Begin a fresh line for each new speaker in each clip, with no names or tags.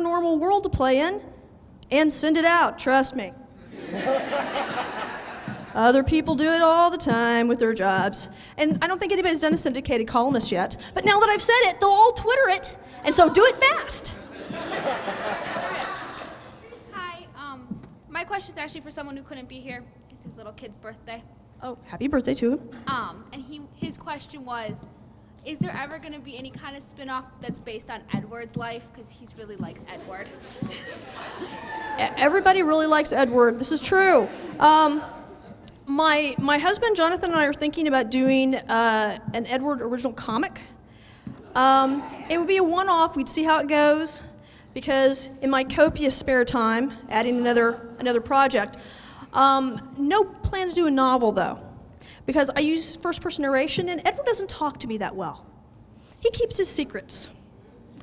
paranormal world to play in and send it out, trust me. Other people do it all the time with their jobs. And I don't think anybody's done a syndicated columnist yet, but now that I've said it, they'll all Twitter it, and so do it fast.
Hi, my question's actually for someone who couldn't be here. It's his little kid's birthday.
Oh, happy birthday to him.
And his question was, is there ever going to be any kind of spin-off that's based on Edward's life? Because he really likes Edward.
Everybody really likes Edward. This is true. My husband, Jonathan, and I are thinking about doing an Edward original comic. It would be a one-off. We'd see how it goes. Because in my copious spare time, adding another project, no plans to do a novel, though. Because I use first-person narration, and Edward doesn't talk to me that well. He keeps his secrets.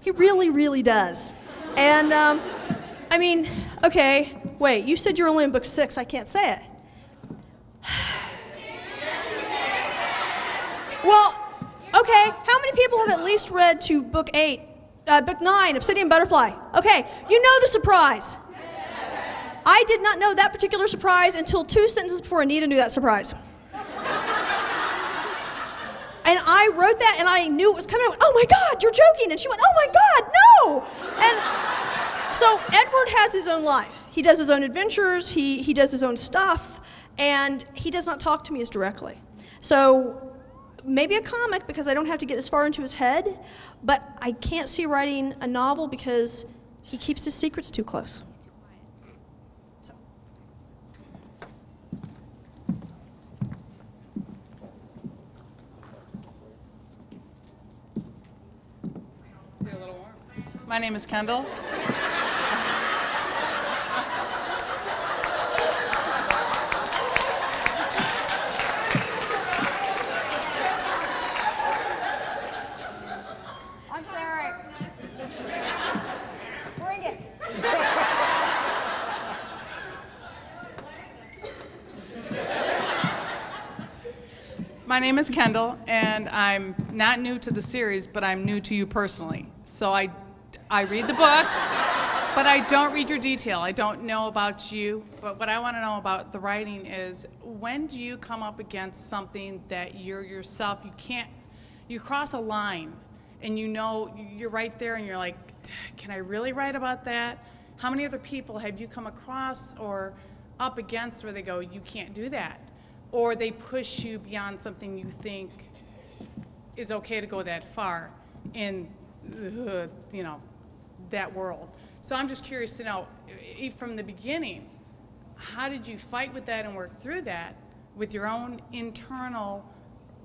He really, really does. And, I mean, okay, wait, you said you're only in book 6. I can't say it. Well, okay, how many people have at least read to book 9, Obsidian Butterfly? Okay, you know the surprise. I did not know that particular surprise until 2 sentences before Anita knew that surprise. And I wrote that, and I knew it was coming. I went, oh my God, you're joking. And she went, oh my God, no. And so Edward has his own life. He does his own adventures. He does his own stuff. And he does not talk to me as directly. So maybe a comic, because I don't have to get as far into his head. But I can't see writing a novel because he keeps his secrets too close.
My name is Kendall.
I'm sorry. Bring it.
My name is Kendall, and I'm not new to the series, but I'm new to you personally. So I read the books, but I don't read your detail. I don't know about you, but what I want to know about the writing is, when do you come up against something that you're yourself, you cross a line, and you know you're right there, and you're like, can I really write about that? How many other people have you come across or up against where they go, you can't do that? Or they push you beyond something you think is okay to go that far in, that world. So I'm just curious to know, from the beginning, how did you fight with that and work through that with your own internal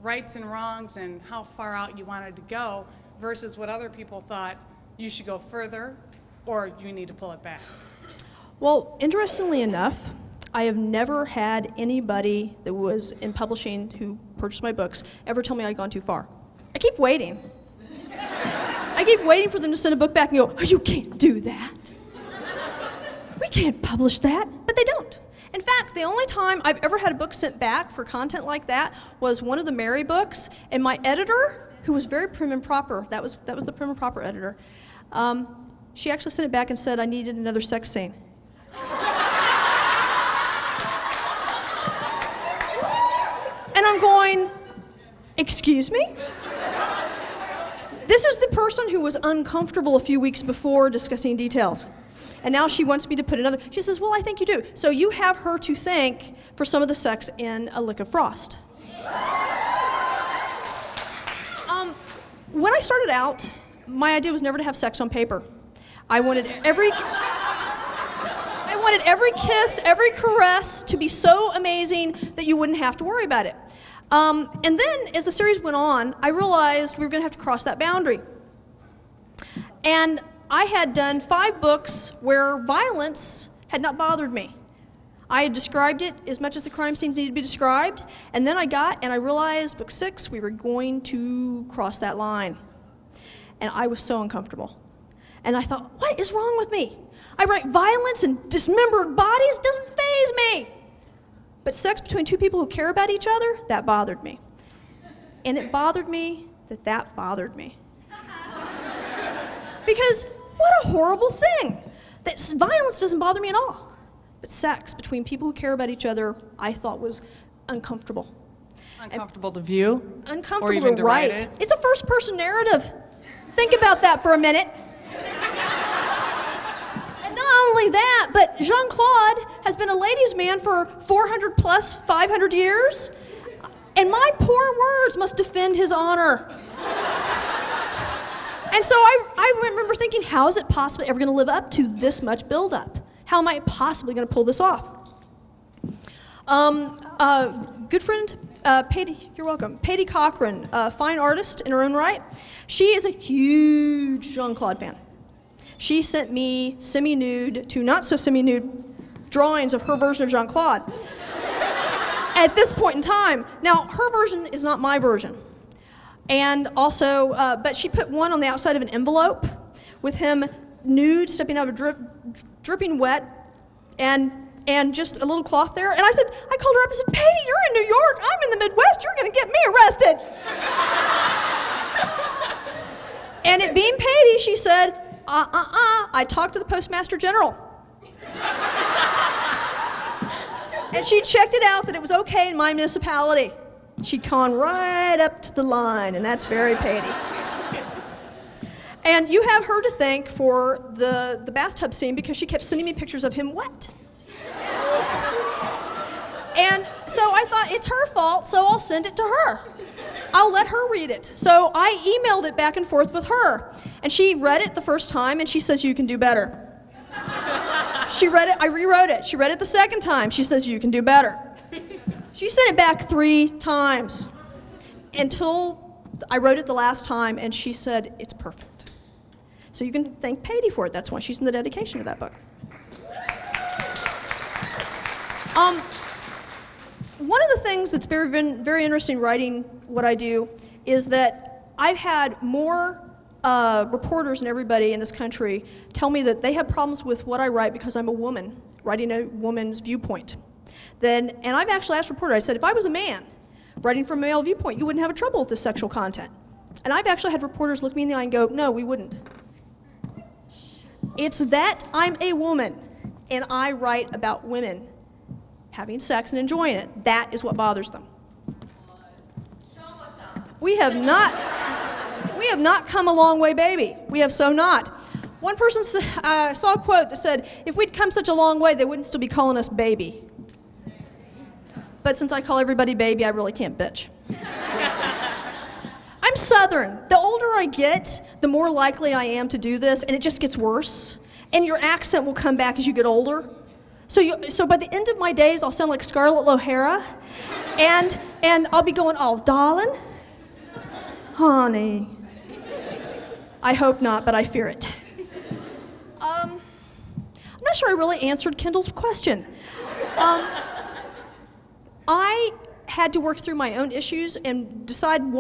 rights and wrongs and how far out you wanted to go versus what other people thought you should go further or you need to pull it back?
Well, interestingly enough, I have never had anybody that was in publishing who purchased my books ever tell me I'd gone too far. I keep waiting. I keep waiting for them to send a book back and go, oh, you can't do that. We can't publish that, but they don't. In fact, the only time I've ever had a book sent back for content like that was one of the Mary books, and my editor, who was very prim and proper, that was the prim and proper editor, she actually sent it back and said I needed another sex scene. And I'm going, excuse me? This is the person who was uncomfortable a few weeks before discussing details. And now she wants me to put another, she says, well, I think you do. So you have her to thank for some of the sex in A Lick of Frost. When I started out, my idea was never to have sex on paper. I wanted every kiss, every caress to be so amazing that you wouldn't have to worry about it. And then, as the series went on, I realized we were going to have to cross that boundary. And I had done 5 books where violence had not bothered me. I had described it as much as the crime scenes needed to be described, and then I realized book 6, we were going to cross that line. And I was so uncomfortable. And I thought, what is wrong with me? I write violence and dismembered bodies, doesn't faze me. But sex between 2 people who care about each other, that bothered me. And it bothered me that bothered me. Because What a horrible thing. That violence doesn't bother me at all. But sex between people who care about each other, I thought was uncomfortable.
Uncomfortable to view?
Uncomfortable
or even
to write.
it?
It's a first-person narrative. Think about that for a minute. And not only that, but Jean-Claude has been a ladies' man for 400 plus 500 years, and my poor words must defend his honor. And so I remember thinking, how is it possibly ever going to live up to this much buildup? How am I possibly going to pull this off? Good friend, Patty, you're welcome. Patty Cochran, a fine artist in her own right. She is a huge Jean-Claude fan. She sent me semi-nude to not so semi-nude drawings of her version of Jean-Claude at this point in time. Now, her version is not my version. And also, but she put one on the outside of an envelope with him nude, stepping out of dripping wet, and just a little cloth there. And I called her up and said, Patty, you're in New York, I'm in the Midwest, you're gonna get me arrested. And it being Patty, she said, I talked to the Postmaster General. And she checked it out that it was okay in my municipality. She'd gone right up to the line, and that's very Patty. And you have her to thank for the bathtub scene because she kept sending me pictures of him wet. And so I thought, it's her fault, so I'll send it to her. I'll let her read it. So I emailed it back and forth with her. And she read it the first time, and she says, you can do better. She read it, I rewrote it. She read it the second time. She says, you can do better. She sent it back 3 times until I wrote it the last time, and she said, it's perfect. So you can thank Patty for it. That's why she's in the dedication of that book. One of the things that's been very interesting writing what I do is that I've had more reporters and everybody in this country tell me that they have problems with what I write because I'm a woman, writing a woman's viewpoint. And I've actually asked reporters, I said, if I was a man writing from a male viewpoint, you wouldn't have a trouble with this sexual content. And I've actually had reporters look me in the eye and go, no, we wouldn't. It's that I'm a woman and I write about women having sex and enjoying it. That is what bothers them. We have not come a long way, baby. We have so not. One person saw a quote that said, if we'd come such a long way, they wouldn't still be calling us baby. But since I call everybody baby, I really can't bitch. I'm Southern. The older I get, the more likely I am to do this, and it just gets worse. And your accent will come back as you get older. So by the end of my days, I'll sound like Scarlett O'Hara, and I'll be going, oh, darling, honey. I hope not, but I fear it. I'm not sure I really answered Kendall's question. I had to work through my own issues and decide, one,